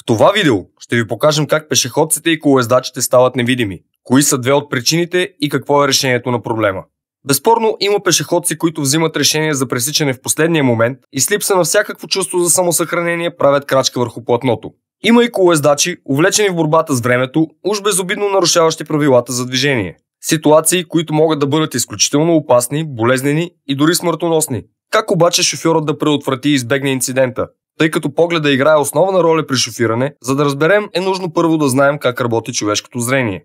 В това видео ще ви покажем как пешеходците и колоездачите стават невидими, кои са две от причините и какво е решението на проблема. Безспорно има пешеходци, които взимат решение за пресичане в последния момент и с липса на всякакво чувство за самосъхранение правят крачка върху платното. Има и колоездачи, увлечени в борбата с времето, уж безобидно нарушаващи правилата за движение. Ситуации, които могат да бъдат изключително опасни, болезнени и дори смъртоносни. Как обаче шофьорът да предотврати и избегне инцидента? Тъй като погледа играе основна роля при шофиране, за да разберем е нужно първо да знаем как работи човешкото зрение.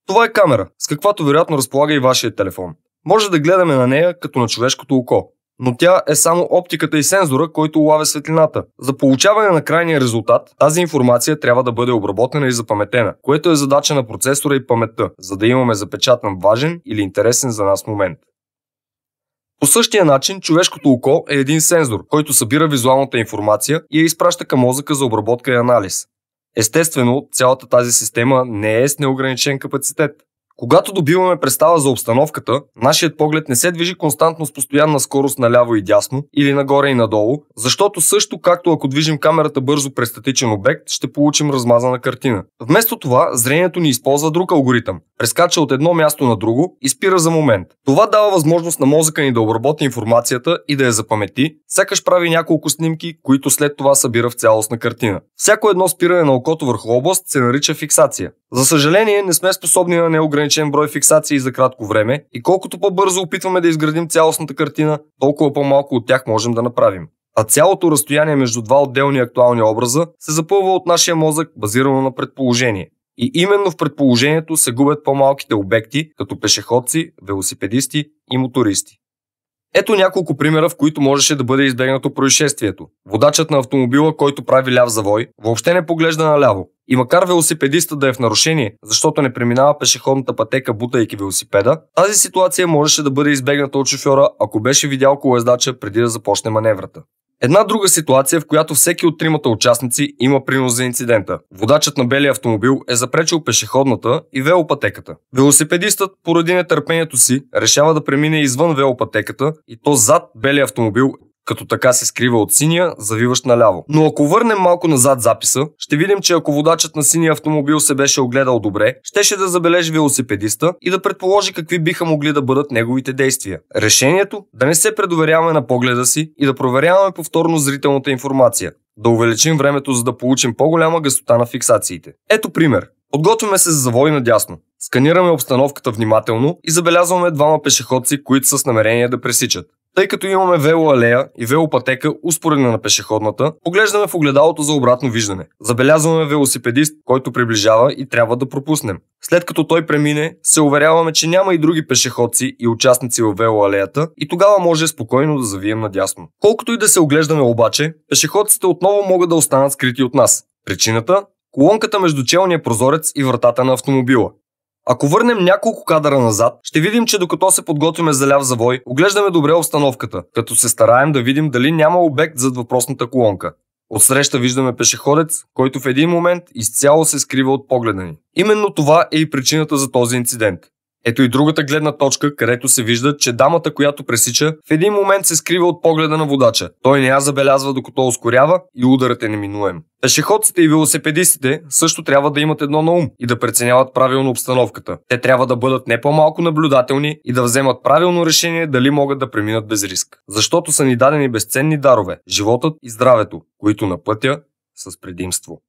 Това е камера, с каквато вероятно разполага и вашия телефон. Може да гледаме на нея като на човешкото око, но тя е само оптиката и сензора, който улавя светлината. За получаване на крайния резултат, тази информация трябва да бъде обработена и запаметена, което е задача на процесора и паметта, за да имаме запечатан важен или интересен за нас момент. По същия начин, човешкото око е един сензор, който събира визуалната информация и я изпраща към мозъка за обработка и анализ. Естествено, цялата тази система не е с неограничен капацитет. Когато добиваме представа за обстановката, нашият поглед не се движи константно с постоянна скорост наляво и дясно или нагоре и надолу, защото също както ако движим камерата бързо през статичен обект, ще получим размазана картина. Вместо това, зрението ни използва друг алгоритъм. Прескача от едно място на друго и спира за момент. Това дава възможност на мозъка ни да обработи информацията и да я запамети, сякаш прави няколко снимки, които след това събира в цялостна картина. Всяко едно спиране на окото върху област се нарича фиксация. За съжаление, не сме способни на неограничен брой фиксации за кратко време и колкото по-бързо опитваме да изградим цялостната картина, толкова по-малко от тях можем да направим. А цялото разстояние между два отделни актуални образа се запълва от нашия мозък, базирано на предположение. И именно в предположението се губят по-малките обекти, като пешеходци, велосипедисти и мотористи. Ето няколко примера, в които можеше да бъде избегнато происшествието. Водачът на автомобила, който прави ляв завой, въобще не поглежда наляво. И макар велосипедиста да е в нарушение, защото не преминава пешеходната пътека, бутайки велосипеда, тази ситуация можеше да бъде избегната от шофьора, ако беше видял колоездача преди да започне маневрата. Една друга ситуация, в която всеки от тримата участници има принос за инцидента. Водачът на белия автомобил е запречил пешеходната и велопътеката. Велосипедистът, поради нетърпението си, решава да премине извън велопътеката и то зад белия автомобил, като така се скрива от синия, завиващ наляво. Но ако върнем малко назад записа, ще видим, че ако водачът на синия автомобил се беше огледал добре, щеше да забележи велосипедиста и да предположи какви биха могли да бъдат неговите действия. Решението – да не се предоверяваме на погледа си и да проверяваме повторно зрителната информация. Да увеличим времето, за да получим по-голяма гъстота на фиксациите. Ето пример. Подготвяме се за завой надясно. Сканираме обстановката внимателно и забелязваме двама пешеходци, които са с намерение да пресичат. Тъй като имаме велоалея и велопътека успоредна на пешеходната, поглеждаме в огледалото за обратно виждане. Забелязваме велосипедист, който приближава и трябва да пропуснем. След като той премине, се уверяваме, че няма и други пешеходци и участници в велоалеята и тогава може спокойно да завием надясно. Колкото и да се оглеждаме обаче, пешеходците отново могат да останат скрити от нас. Причината? Колонката между челния прозорец и вратата на автомобила. Ако върнем няколко кадъра назад, ще видим, че докато се подготвяме за ляв завой, оглеждаме добре обстановката, като се стараем да видим дали няма обект зад въпросната колонка. Отсреща виждаме пешеходец, който в един момент изцяло се скрива от погледа ни. Именно това е и причината за този инцидент. Ето и другата гледна точка, където се вижда, че дамата, която пресича, в един момент се скрива от погледа на водача. Той не я забелязва докато ускорява и ударът е неминуем. Пешеходците и велосипедистите също трябва да имат едно на ум и да преценяват правилно обстановката. Те трябва да бъдат не по-малко наблюдателни и да вземат правилно решение дали могат да преминат без риск. Защото са ни дадени безценни дарове – животът и здравето, които на пътя с предимство.